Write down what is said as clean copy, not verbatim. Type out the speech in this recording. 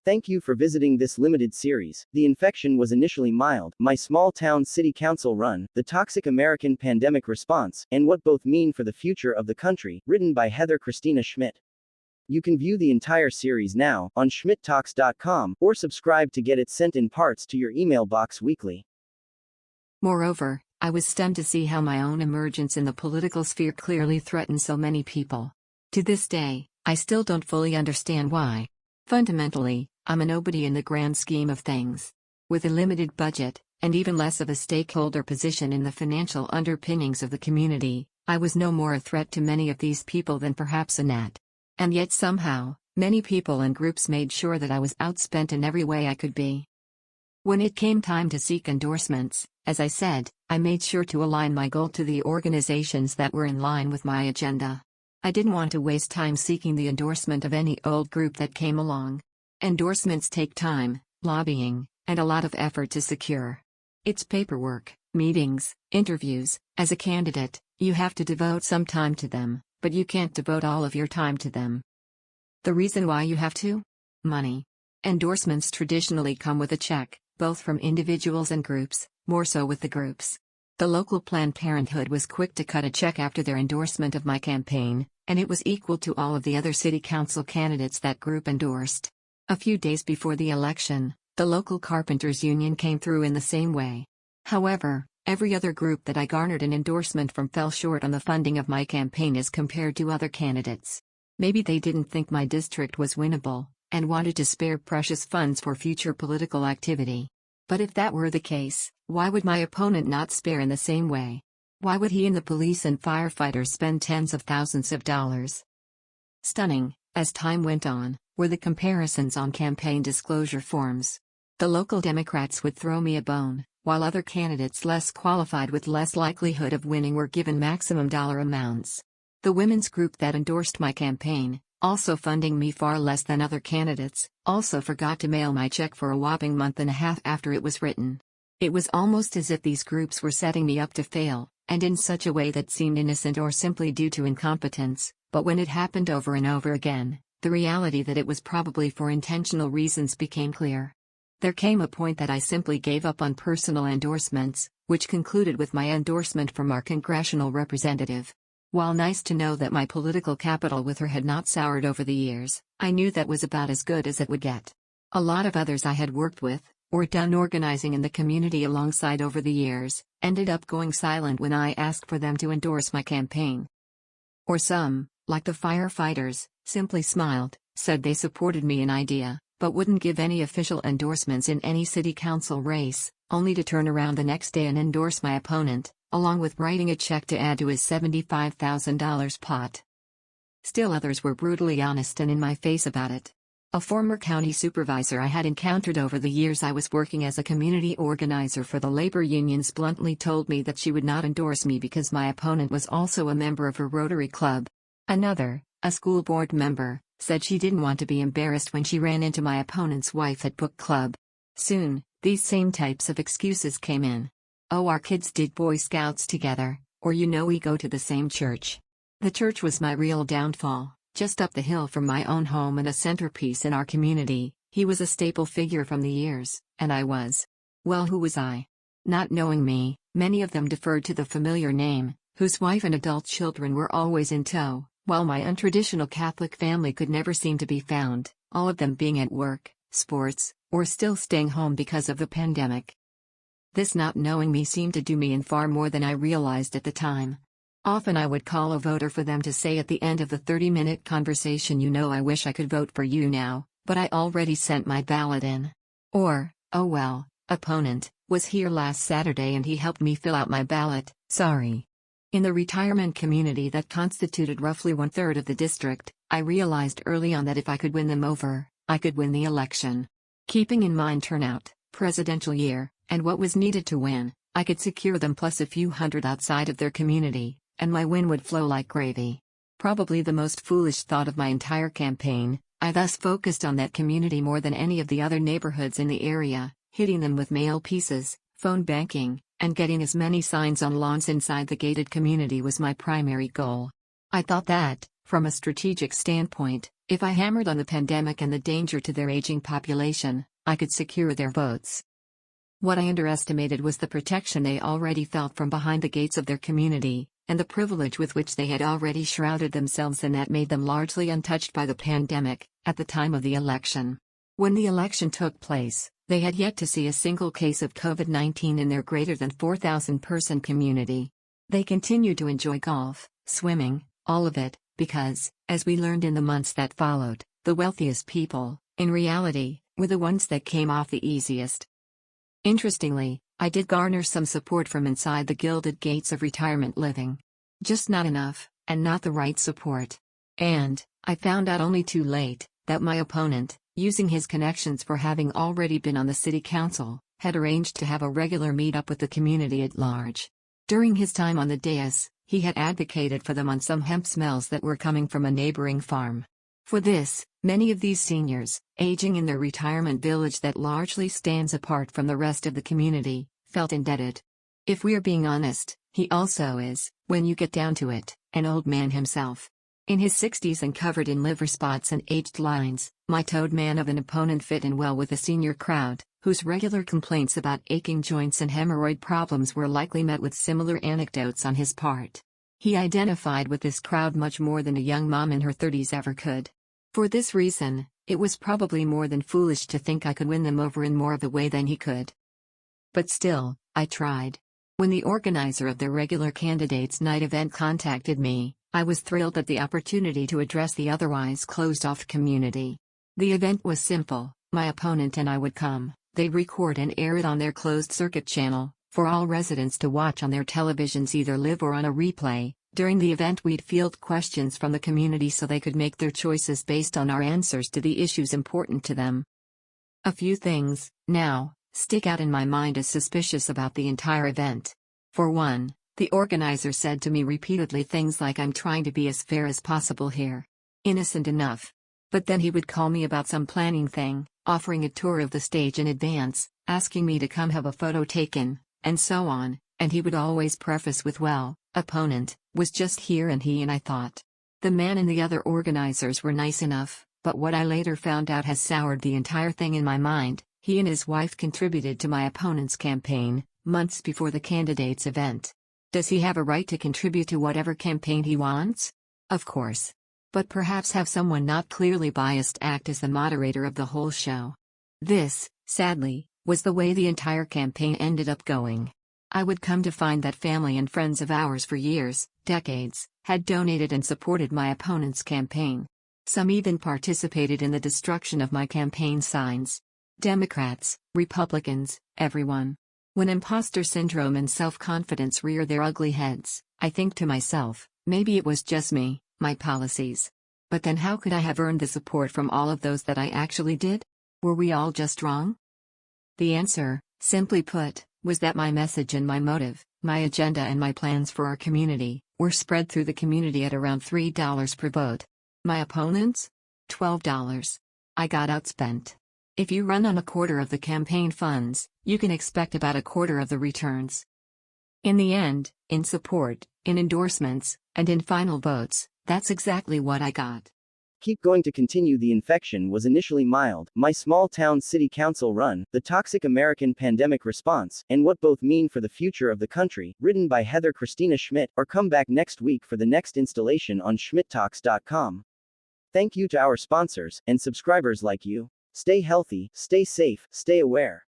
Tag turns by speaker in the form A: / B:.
A: Thank you for visiting this limited series. The infection was initially mild, my small town city council run, the toxic American pandemic response, and what both mean for the future of the country, written by Heather Christina Schmidt. You can view the entire series now on schmidttalks.com or subscribe to get it sent in parts to your email box weekly.
B: Moreover, I was stunned to see how my own emergence in the political sphere clearly threatened so many people. To this day, I still don't fully understand why. Fundamentally, I'm a nobody in the grand scheme of things. With a limited budget, and even less of a stakeholder position in the financial underpinnings of the community, I was no more a threat to many of these people than perhaps a gnat. And yet somehow, many people and groups made sure that I was outspent in every way I could be. When it came time to seek endorsements, as I said, I made sure to align my goal to the organizations that were in line with my agenda. I didn't want to waste time seeking the endorsement of any old group that came along. Endorsements take time, lobbying, and a lot of effort to secure. It's paperwork, meetings, interviews. As a candidate, you have to devote some time to them, but you can't devote all of your time to them. The reason why you have to? Money. Endorsements traditionally come with a check, both from individuals and groups, more so with the groups. The local Planned Parenthood was quick to cut a check after their endorsement of my campaign, and it was equal to all of the other city council candidates that group endorsed. A few days before the election, the local carpenters union came through in the same way. However, every other group that I garnered an endorsement from fell short on the funding of my campaign as compared to other candidates. Maybe they didn't think my district was winnable, and wanted to spare precious funds for future political activity. But if that were the case, why would my opponent not spare in the same way? Why would he and the police and firefighters spend tens of thousands of dollars? Stunning, as time went on, were the comparisons on campaign disclosure forms. The local Democrats would throw me a bone, while other candidates less qualified with less likelihood of winning were given maximum dollar amounts. The women's group that endorsed my campaign, also funding me far less than other candidates, also forgot to mail my check for a whopping month and a half after it was written. It was almost as if these groups were setting me up to fail, and in such a way that seemed innocent or simply due to incompetence, but when it happened over and over again, the reality that it was probably for intentional reasons became clear. There came a point that I simply gave up on personal endorsements, which concluded with my endorsement from our congressional representative. While nice to know that my political capital with her had not soured over the years, I knew that was about as good as it would get. A lot of others I had worked with, or done organizing in the community alongside over the years, ended up going silent when I asked for them to endorse my campaign. Or some, like the firefighters, simply smiled, said they supported me in idea, but wouldn't give any official endorsements in any city council race, only to turn around the next day and endorse my opponent, along with writing a check to add to his $75,000 pot. Still others were brutally honest and in my face about it. A former county supervisor I had encountered over the years I was working as a community organizer for the labor unions bluntly told me that she would not endorse me because my opponent was also a member of her Rotary Club. Another, a school board member, said she didn't want to be embarrassed when she ran into my opponent's wife at book club. Soon, these same types of excuses came in. Oh, our kids did Boy Scouts together, or we go to the same church. The church was my real downfall. Just up the hill from my own home and a centerpiece in our community, he was a staple figure from the years, and I was. Well, who was I? Not knowing me, many of them deferred to the familiar name, whose wife and adult children were always in tow, while my untraditional Catholic family could never seem to be found, all of them being at work, sports, or still staying home because of the pandemic. This not knowing me seemed to do me in far more than I realized at the time. Often I would call a voter for them to say at the end of the 30-minute conversation, I wish I could vote for you now, but I already sent my ballot in. Or, oh well, opponent was here last Saturday and he helped me fill out my ballot, sorry. In the retirement community that constituted roughly 1/3 of the district, I realized early on that if I could win them over, I could win the election. Keeping in mind turnout, presidential year, and what was needed to win, I could secure them plus a few hundred outside of their community, and my win would flow like gravy. Probably the most foolish thought of my entire campaign, I thus focused on that community more than any of the other neighborhoods in the area, hitting them with mail pieces, phone banking, and getting as many signs on lawns inside the gated community was my primary goal. I thought that, from a strategic standpoint, If I hammered on the pandemic and the danger to their aging population, I could secure their votes. What I underestimated was the protection they already felt from behind the gates of their community, and the privilege with which they had already shrouded themselves in that made them largely untouched by the pandemic, at the time of the election. When the election took place, they had yet to see a single case of COVID-19 in their greater than 4,000-person community. They continued to enjoy golf, swimming, all of it, because, as we learned in the months that followed, the wealthiest people, in reality, were the ones that came off the easiest. Interestingly, I did garner some support from inside the gilded gates of retirement living. Just not enough, and not the right support. And, I found out only too late, that my opponent, using his connections for having already been on the city council, had arranged to have a regular meet-up with the community at large. During his time on the dais, he had advocated for them on some hemp smells that were coming from a neighboring farm. For this, many of these seniors, aging in their retirement village that largely stands apart from the rest of the community, felt indebted. If we're being honest, he also is, when you get down to it, an old man himself. In his 60s and covered in liver spots and aged lines, my toad man of an opponent fit in well with the senior crowd, whose regular complaints about aching joints and hemorrhoid problems were likely met with similar anecdotes on his part. He identified with this crowd much more than a young mom in her 30s ever could. For this reason, it was probably more than foolish to think I could win them over in more of a way than he could. But still, I tried. When the organizer of the regular candidates night event contacted me, I was thrilled at the opportunity to address the otherwise closed-off community. The event was simple: my opponent and I would come, they'd record and air it on their closed-circuit channel, for all residents to watch on their televisions either live or on a replay. During the event we'd field questions from the community so they could make their choices based on our answers to the issues important to them. A few things, now, stick out in my mind as suspicious about the entire event. For one, the organizer said to me repeatedly things like, "I'm trying to be as fair as possible here." Innocent enough. But then he would call me about some planning thing, offering a tour of the stage in advance, asking me to come have a photo taken, and so on, and he would always preface with, "Well, opponent, was just here," and I thought. The man and the other organizers were nice enough, but what I later found out has soured the entire thing in my mind. He and his wife contributed to my opponent's campaign, months before the candidate's event. Does he have a right to contribute to whatever campaign he wants? Of course. But perhaps have someone not clearly biased act as the moderator of the whole show. This, sadly, was the way the entire campaign ended up going. I would come to find that family and friends of ours for years, decades, had donated and supported my opponent's campaign. Some even participated in the destruction of my campaign signs. Democrats, Republicans, everyone. When imposter syndrome and self-confidence rear their ugly heads, I think to myself, maybe it was just me, my policies. But then how could I have earned the support from all of those that I actually did? Were we all just wrong? The answer, simply put, was that my message and my motive, my agenda and my plans for our community, were spread through the community at around $3 per vote. My opponents? $12. I got outspent. If you run on a quarter of the campaign funds, you can expect about a quarter of the returns. In the end, in support, in endorsements, and in final votes, that's exactly what I got.
A: Keep going to continue. The infection was initially mild, my small town city council run, the toxic American pandemic response, and what both mean for the future of the country, written by Heather Christina Schmidt, or come back next week for the next installation on schmidttalks.com. Thank you to our sponsors, and subscribers like you. Stay healthy, stay safe, stay aware.